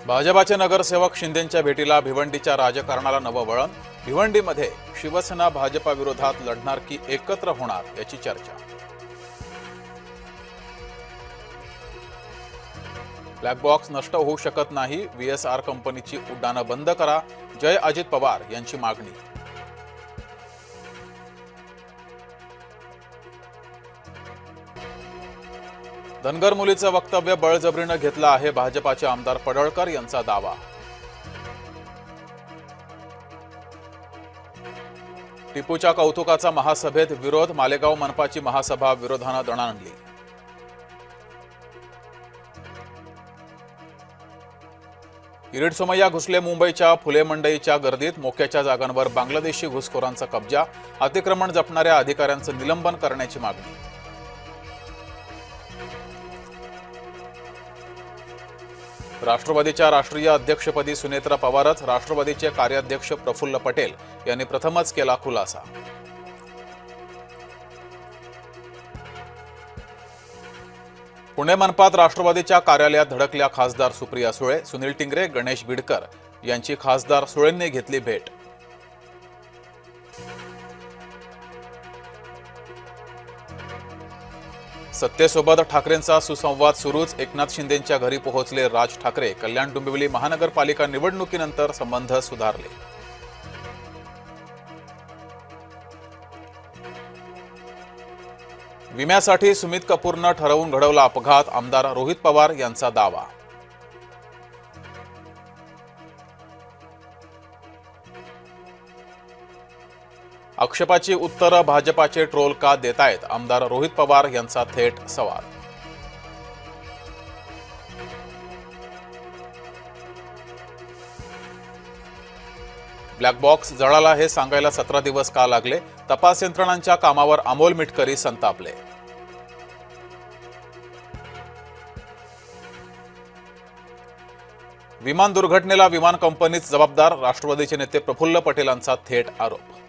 भाजपाचे नगरसेवक शिंदेंच्या भेटीला भिवंडीच्या राजकारणाला नवं वळण। भिवंडीमध्ये शिवसेना भाजपा विरोधात लढणार की एकत्र होणार याची चर्चा। ब्लॅक बॉक्स नष्ट होऊ शकत नाही, VSR कंपनीची उड्डाणं बंद करा, जय अजित पवार यांची मागणी। धनगर मुलीचं वक्तव्य बळजबरीनं घेतलं आहे, भाजपाचे आमदार पडळकर यांचा दावा। टिपूच्या कौतुकाचा महासभेत विरोध, मालेगाव मनपाची महासभा विरोधानं दणाणली। किरीट सोमय्या घुसले मुंबईच्या फुले मंडईच्या गर्दीत, मोक्याच्या जागांवर बांगलादेशी घुसखोरांचा कब्जा, अतिक्रमण जपणाऱ्या अधिकाऱ्यांचं निलंबन करण्याची मागणी। राष्ट्रवादीच्या राष्ट्रीय अध्यक्षपदी सुनेत्रा पवारच, राष्ट्रवादीचे कार्याध्यक्ष प्रफुल्ल पटेल यांनी प्रथमच केला खुलासा। पुणे मनपात राष्ट्रवादीच्या कार्यालयात धडकल्या खासदार सुप्रिया सुळे, सुनील टिंगरे, गणेश बिडकर यांची खासदार सुळेंनी घेतली भेट। सत्तेसोबत ठाकरेंचा सुसंवाद सुरूच, एकनाथ शिंदेंच्या घरी पोहोचले राज ठाकरे, कल्याण डोंबिवली महानगरपालिका निवडणुकीनंतर संबंध सुधारले। विम्यासाठी सुमित कपूरनं ठरवून घडवला अपघात, आमदार रोहित पवार यांचा दावा। आक्षेपाची उत्तरं भाजपाचे ट्रोल का देतायत, आमदार रोहित पवार यांचा थेट सवाल। ब्लॅक बॉक्स जळाला हे सांगायला 17 दिवस का लागले, तपास यंत्रणांच्या कामावर अमोल मिटकरी संतापले। विमान दुर्घटनेला विमान कंपनीच जबाबदार, राष्ट्रवादीचे नेते प्रफुल्ल पटेलांचा थेट आरोप।